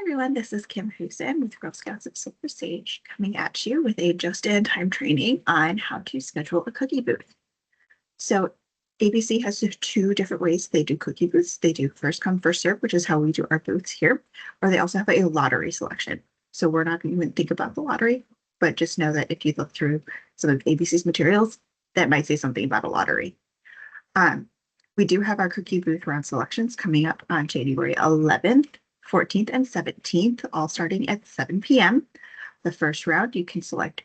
Everyone, this is Kim Hooson with Girl Scouts of Silver Sage coming at you with a just-in-time training on how to schedule a cookie booth. So ABC has two different ways they do cookie booths. They do first come, first serve, which is how we do our booths here, or they also have a lottery selection. So we're not going to even think about the lottery, but just know that if you look through some of ABC's materials, that might say something about a lottery. We do have our cookie booth round selections coming up on January 11th. 14th and 17th, all starting at 7 p.m. The first round, you can select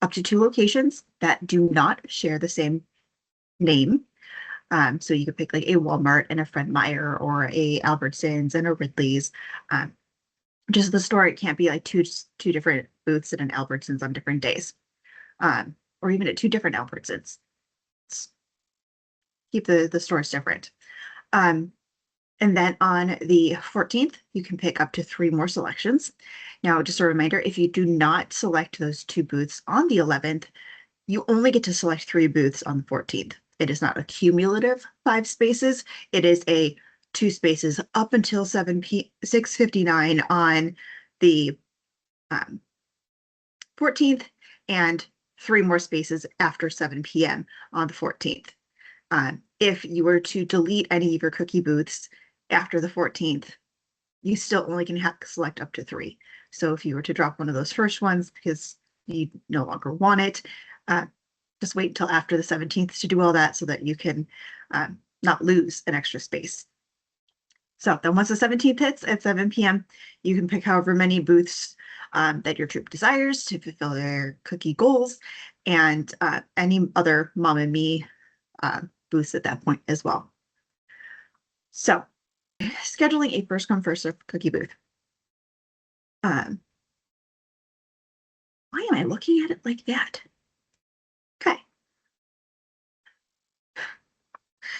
up to two locations that do not share the same name. So you could pick like a Walmart and a Fred Meyer, or a Albertsons and a Ridley's. Just the store, it can't be like two different booths at an Albertsons on different days, or even at two different Albertsons. Keep the stores different. And then on the 14th, you can pick up to 3 more selections. Now, just a reminder, if you do not select those 2 booths on the 11th, you only get to select 3 booths on the 14th. It is not a cumulative 5 spaces. It is a 2 spaces up until 6:59 on the 14th, and 3 more spaces after 7 p.m. on the 14th. If you were to delete any of your cookie booths after the 14th, you still only can select up to 3. So if you were to drop one of those first ones because you no longer want it, just wait until after the 17th to do all that so that you can not lose an extra space. So then once the 17th hits at 7 p.m., you can pick however many booths that your troop desires to fulfill their cookie goals, and any other Mom and Me booths at that point as well. So scheduling a first come first serve cookie booth. Why am I looking at it like that? Okay.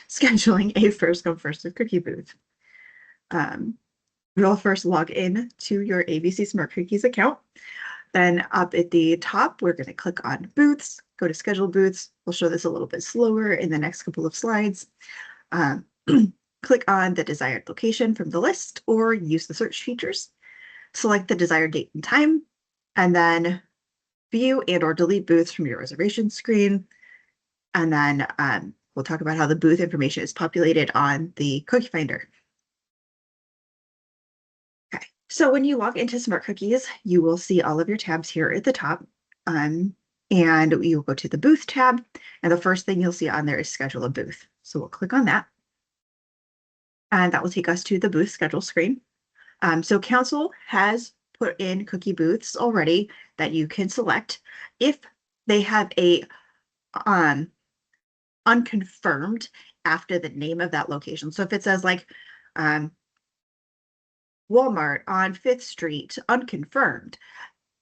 Scheduling a first come first serve cookie booth. You'll first log in to your ABC Smart Cookies account. Then up at the top, we're going to click on booths, go to schedule booths. We'll show this a little bit slower in the next couple of slides. Click on the desired location from the list, or use the search features. Select the desired date and time, and then view and or delete booths from your reservation screen. And then we'll talk about how the booth information is populated on the Cookie Finder. Okay, so when you log into Smart Cookies, you will see all of your tabs here at the top. And you'll go to the booth tab, and the first thing you'll see on there is schedule a booth. So we'll click on that. And that will take us to the booth schedule screen. So Council has put in cookie booths already that you can select if they have a unconfirmed after the name of that location. So if it says like Walmart on 5th Street, unconfirmed,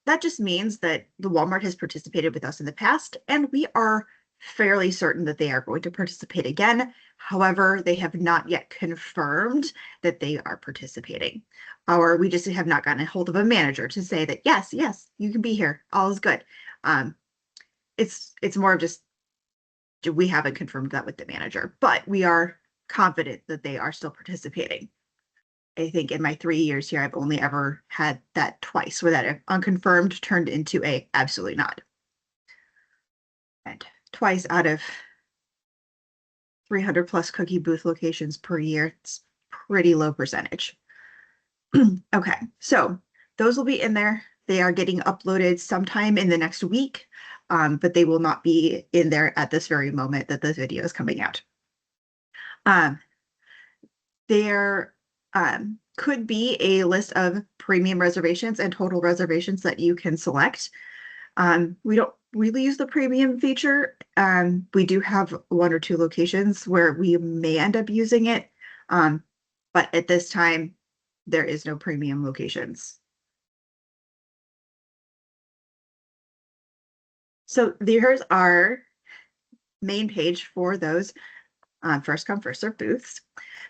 that just means that the Walmart has participated with us in the past, and we are fairly certain that they are going to participate again. However, they have not yet confirmed that they are participating, or we just have not gotten a hold of a manager to say that yes, you can be here, all is good. It's more of just, we haven't confirmed that with the manager, but we are confident that they are still participating. I think in my 3 years here, I've only ever had that twice, where that unconfirmed turned into a absolutely not. And twice out of 300 plus cookie booth locations per year, it's pretty low percentage. Okay, so those will be in there. They are getting uploaded sometime in the next week, but they will not be in there at this very moment that this video is coming out. There could be a list of premium reservations and total reservations that you can select. We don't really use the premium feature. We do have 1 or 2 locations where we may end up using it, but at this time, there is no premium locations. So here's our main page for those first come first serve booths.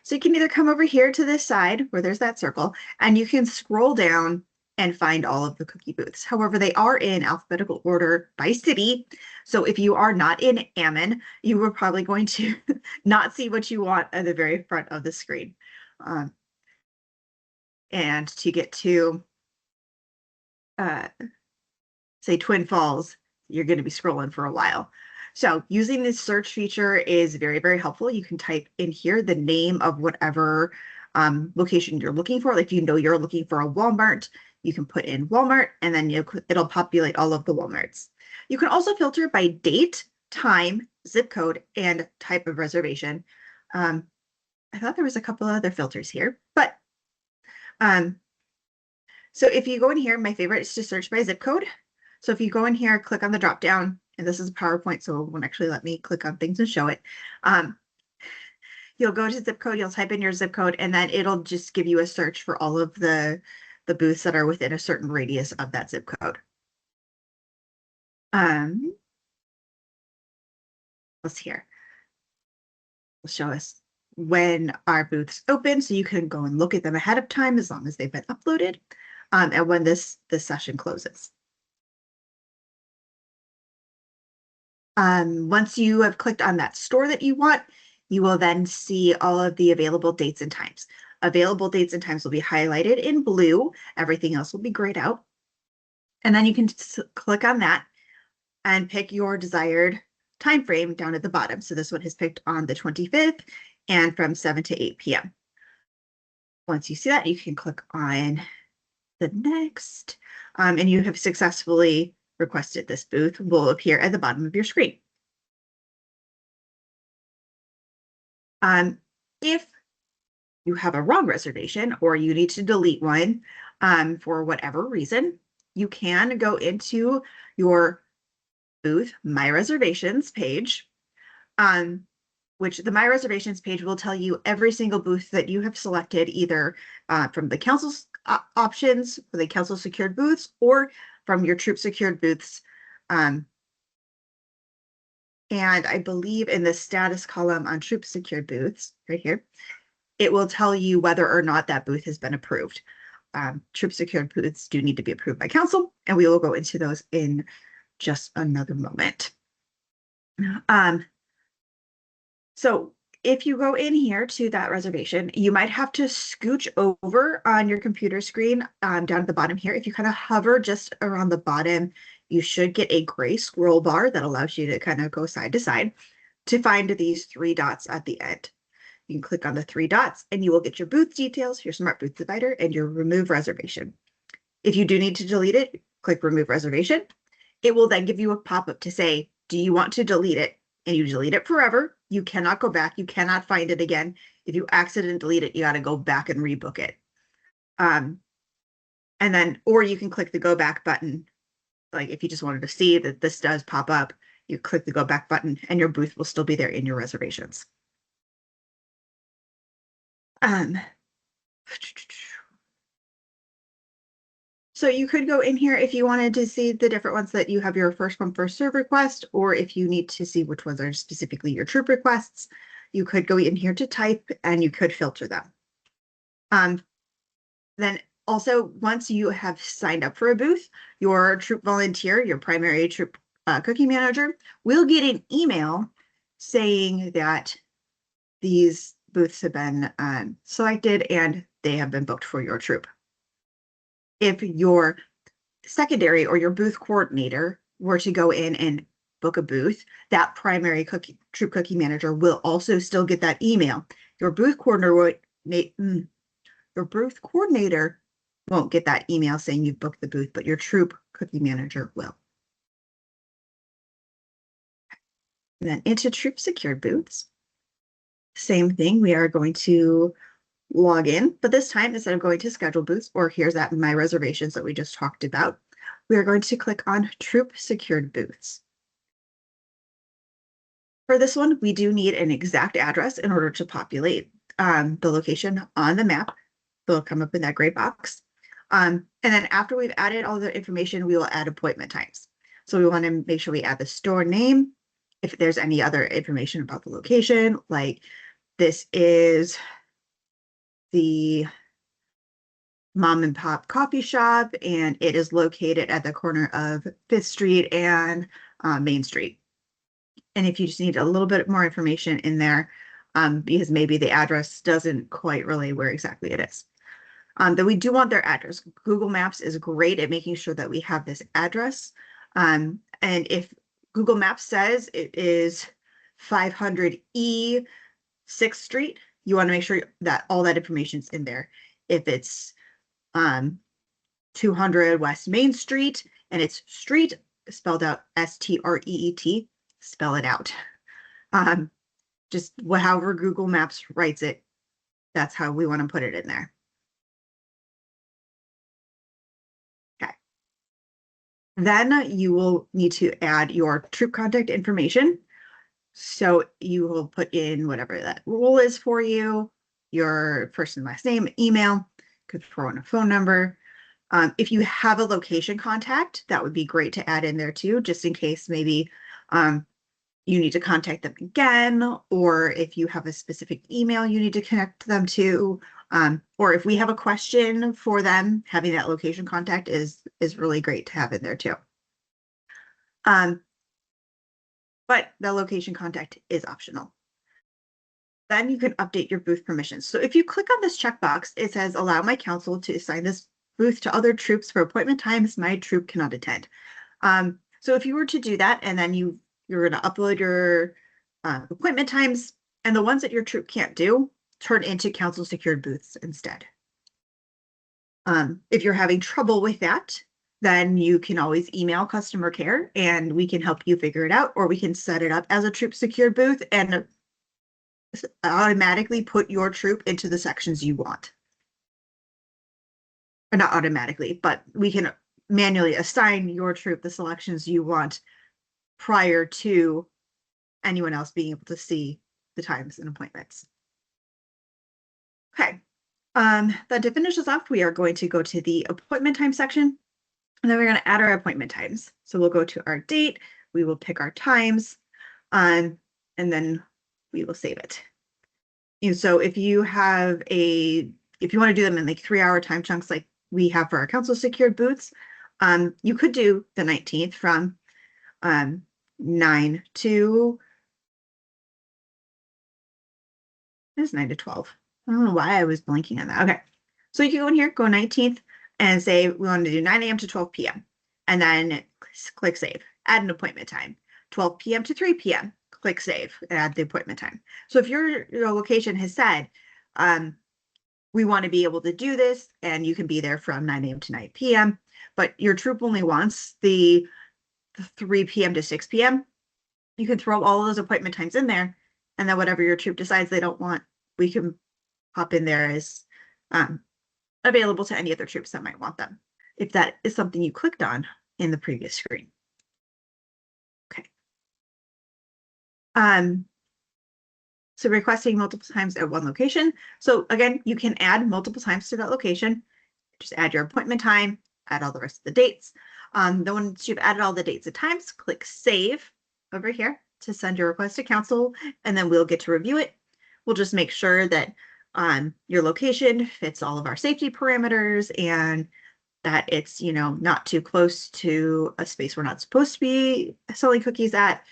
So you can either come over here to this side where there's that circle, and you can scroll down and find all of the cookie booths. However, they are in alphabetical order by city. So if you are not in Ammon, you are probably going to not see what you want at the very front of the screen. And to get to, say, Twin Falls, you're going to be scrolling for a while. So using this search feature is very, very helpful. You can type in here the name of whatever location you're looking for. Like if you know you're looking for a Walmart, you can put in Walmart and then it'll populate all of the Walmarts. You can also filter by date, time, zip code, and type of reservation. I thought there was a couple other filters here, but so if you go in here, my favorite is to search by zip code. So if you go in here, click on the drop down, and this is a PowerPoint, so it won't actually let me click on things and show it. You'll go to zip code, you'll type in your zip code, and then it'll just give you a search for all of the booths that are within a certain radius of that zip code. Let's see here. It'll show us when our booths open, so you can go and look at them ahead of time as long as they've been uploaded, and when this session closes. Once you have clicked on that store that you want, you will then see all of the available dates and times. Available dates and times will be highlighted in blue. Everything else will be grayed out. And then you can click on that and pick your desired time frame down at the bottom. So this one is picked on the 25th and from 7 to 8 p.m. Once you see that, you can click on the next, and you have successfully requested this booth will appear at the bottom of your screen. If you have a wrong reservation or you need to delete one for whatever reason, you can go into your booth My Reservations page, which the My Reservations page will tell you every single booth that you have selected, either from the council's options for the council secured booths or from your troop secured booths. And I believe in the status column on troop secured booths right here, it will tell you whether or not that booth has been approved. Troop secured booths do need to be approved by council, and we will go into those in just another moment. So if you go in here to that reservation, you might have to scooch over on your computer screen down at the bottom here. If you kind of hover just around the bottom, you should get a gray scroll bar that allows you to kind of go side to side to find these 3 dots at the end. You can click on the 3 dots and you will get your booth details, your smart booth divider, and your remove reservation. If you do need to delete it, click remove reservation. It will then give you a pop-up to say, do you want to delete it? And you delete it forever. You cannot go back. You cannot find it again. If you accidentally delete it, you got to go back and rebook it. And then, or you can click the go back button. Like if you just wanted to see that this does pop up, you click the go back button and your booth will still be there in your reservations. So you could go in here if you wanted to see the different ones that you have your first come, first serve request, or if you need to see which ones are specifically your troop requests, you could go in here to type and you could filter them. Then also, once you have signed up for a booth, your troop volunteer, your primary troop cookie manager, will get an email saying that these booths have been selected and they have been booked for your troop. If your secondary or your booth coordinator were to go in and book a booth, that primary troop cookie manager will also still get that email. Your booth coordinator won't get that email saying you've booked the booth, but your troop cookie manager will. And then into troop secured booths. Same thing, we are going to log in, but this time instead of going to schedule booths, or here's that My Reservations that we just talked about, we are going to click on troop secured booths. For this one, we do need an exact address in order to populate the location on the map. They'll come up in that gray box. And then after we've added all the information, we will add appointment times. So we want to make sure we add the store name. If there's any other information about the location, like this is the mom and pop coffee shop, and it is located at the corner of 5th Street and Main Street. And if you just need a little bit more information in there, because maybe the address doesn't quite relay where exactly it is. That we do want their address. Google Maps is great at making sure that we have this address. And if Google Maps says it is 500 E 6th Street, you want to make sure that all that information is in there. If it's 200 West Main Street and it's street spelled out STREET, spell it out. Just however Google Maps writes it, that's how we want to put it in there. Okay. Then you will need to add your troop contact information. So you will put in whatever that role is for you, your first and last name, email, could throw in a phone number. If you have a location contact, that would be great to add in there too, just in case maybe you need to contact them again, or if you have a specific email you need to connect them to, or if we have a question for them, having that location contact is really great to have in there too. But the location contact is optional. Then you can update your booth permissions. So if you click on this checkbox, it says, allow my council to assign this booth to other troops for appointment times my troop cannot attend. So if you were to do that, and then you're going to upload your appointment times, and the ones that your troop can't do, turn into council secured booths instead. If you're having trouble with that, then you can always email customer care and we can help you figure it out, or we can set it up as a troop secured booth and automatically put your troop into the sections you want. Or not automatically, but we can manually assign your troop the selections you want prior to anyone else being able to see the times and appointments. Okay, then to finish this off, we are going to go to the appointment time section, and then we're going to add our appointment times. So we'll go to our date, we will pick our times, and then we will save it. And so if you want to do them in like 3-hour time chunks like we have for our council secured booths, you could do the 19th from 9 to 12. I don't know why I was blanking on that. Okay, so you can go in here, go 19th, and say we want to do 9 a.m. to 12 p.m. and then click save, add an appointment time, 12 p.m. to 3 p.m. Click save, add the appointment time. So if your location has said, we want to be able to do this, and you can be there from 9 a.m. to 9 p.m., but your troop only wants the 3 p.m. to 6 p.m., you can throw all of those appointment times in there, and then whatever your troop decides they don't want, we can pop in there as available to any other troops that might want them, if that is something you clicked on in the previous screen. Okay. So requesting multiple times at one location. So again, you can add multiple times to that location. Just add your appointment time, add all the rest of the dates. Then once you've added all the dates and times, click save over here to send your request to council, and then we'll get to review it. We'll just make sure that your location fits all of our safety parameters and that it's, not too close to a space we're not supposed to be selling cookies at.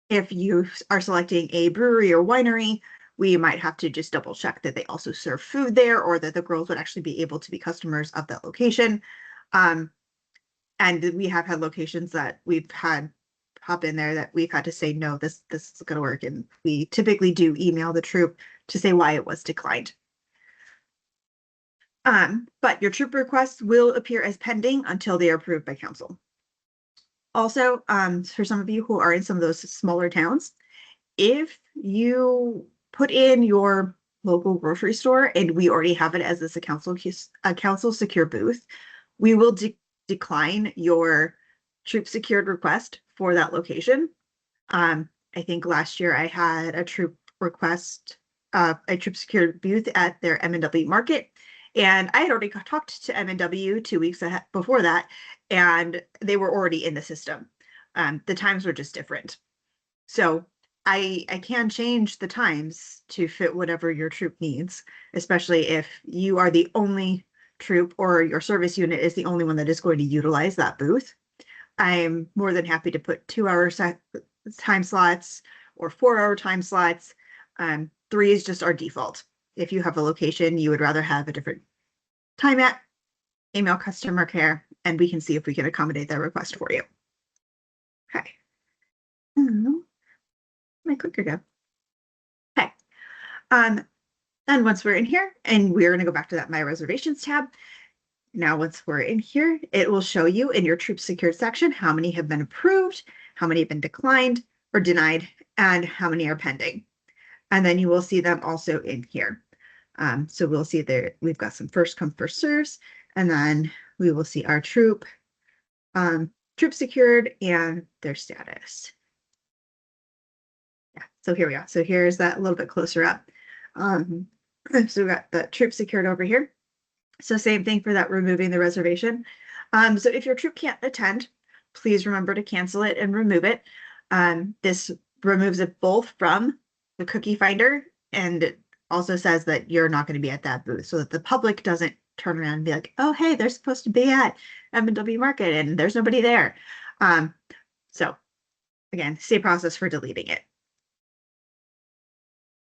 If you are selecting a brewery or winery, we might have to just double check that they also serve food there, or that the girls would actually be able to be customers of that location. And we have had locations that we've had pop in there that we've had to say, no, this is going to work. And we typically do email the troop to say why it was declined. But your troop requests will appear as pending until they are approved by council. Also, for some of you who are in some of those smaller towns, if you put in your local grocery store and we already have it as a council secure booth, we will decline your troop secured request for that location. I think last year I had a troop request, a troop secured booth at their M&W market, and I had already talked to M&W 2 weeks before that, and they were already in the system. The times were just different. So I can change the times to fit whatever your troop needs, especially if you are the only troop or your service unit is the only one that is going to utilize that booth. I'm more than happy to put 2-hour time slots or 4-hour time slots. 3 is just our default. if you have a location you would rather have a different time at, email customer care, and we can see if we can accommodate that request for you. Okay. My clicker go. Okay. And once we're in here, and we're going to go back to that My Reservations tab. Now, once we're in here, it will show you in your Troop Secured section how many have been approved, how many have been declined or denied, and how many are pending. And then you will see them also in here. So we'll see there we've got some first come, first serves, and then we will see our troop secured and their status. Yeah, so here we are. So here's that a little bit closer up. So we've got the troop secured over here. So same thing for that removing the reservation. So if your troop can't attend, please remember to cancel it and remove it. This removes it both from the cookie finder, and it also says that you're not going to be at that booth, so that the public doesn't turn around and be like, oh, hey, they're supposed to be at M&W Market and there's nobody there. So again, same process for deleting it.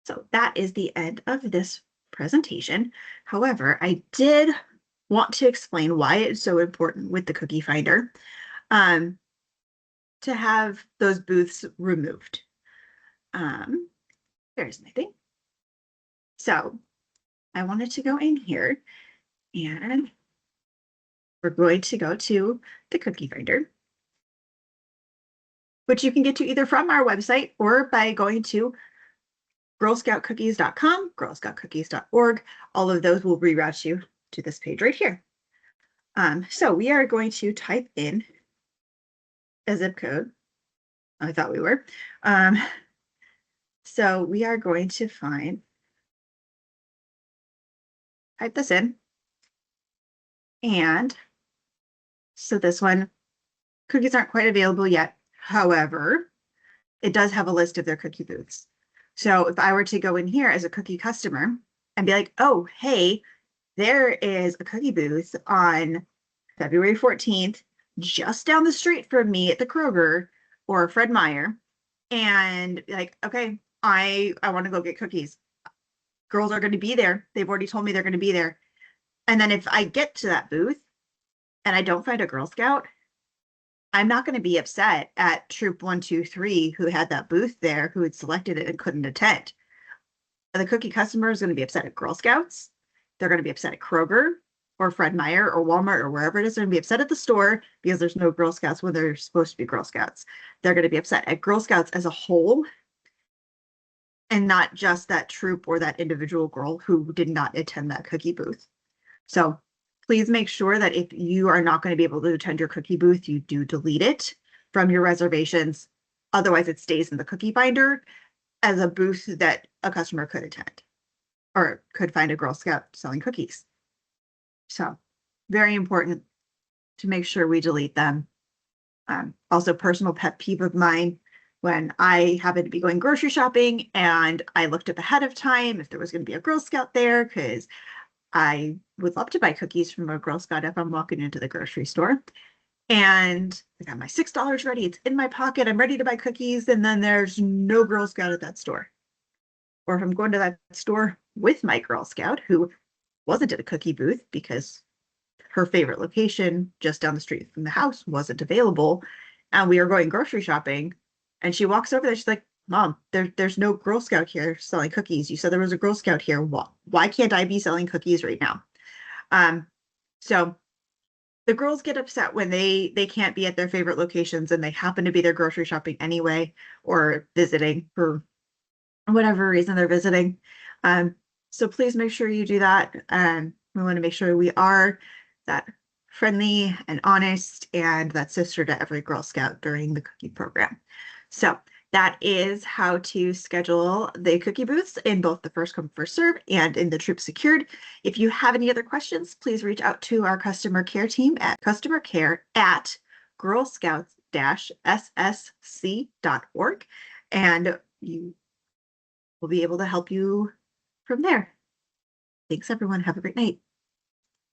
So that is the end of this presentation. However, I did want to explain why it's so important with the cookie finder to have those booths removed. There's my thing. So I wanted to go in here and we're going to go to the cookie finder, which you can get to either from our website or by going to girlscoutcookies.com, girlscoutcookies.org. All of those will reroute you to this page right here. So we are going to type in a zip code. I thought we were. So we are going to type this in. And so this one, cookies aren't quite available yet. However, it does have a list of their cookie booths. So if I were to go in here as a cookie customer and be like, oh, hey, there is a cookie booth on February 14th, just down the street from me at the Kroger or Fred Meyer, and like, okay, I want to go get cookies. Girls are going to be there. They've already told me they're going to be there. And then if I get to that booth and I don't find a Girl Scout, I'm not going to be upset at Troop 123 who had that booth there, who had selected it and couldn't attend. The cookie customer is going to be upset at Girl Scouts. They're going to be upset at Kroger or Fred Meyer or Walmart or wherever it is. They're going to be upset at the store because there's no Girl Scouts when there's supposed to be Girl Scouts. They're going to be upset at Girl Scouts as a whole and not just that troop or that individual girl who did not attend that cookie booth. So please make sure that if you are not going to be able to attend your cookie booth, you do delete it from your reservations. Otherwise, it stays in the cookie binder as a booth that a customer could attend or could find a Girl Scout selling cookies. So very important to make sure we delete them. Also, personal pet peeve of mine, when I happened to be going grocery shopping and I looked up ahead of time if there was going to be a Girl Scout there, because I would love to buy cookies from a Girl Scout if I'm walking into the grocery store. And I got my $6 ready. It's in my pocket. I'm ready to buy cookies. And then there's no Girl Scout at that store. Or if I'm going to that store with my Girl Scout who wasn't at a cookie booth because her favorite location just down the street from the house wasn't available, and we are going grocery shopping, and she walks over there, she's like, Mom, there's no Girl Scout here selling cookies. You said there was a Girl Scout here. Why can't I be selling cookies right now? So the girls get upset when they can't be at their favorite locations and they happen to be there grocery shopping anyway, or visiting for whatever reason they're visiting. So please make sure you do that. We want to make sure we are that friendly and honest and that sister to every Girl Scout during the cookie program. So that is how to schedule the cookie booths in both the first come, first serve and in the Troop Secured. If you have any other questions, please reach out to our customer care team at customercare@girlscouts-ssc.org, and you will be able to help you from there. Thanks, everyone. Have a great night.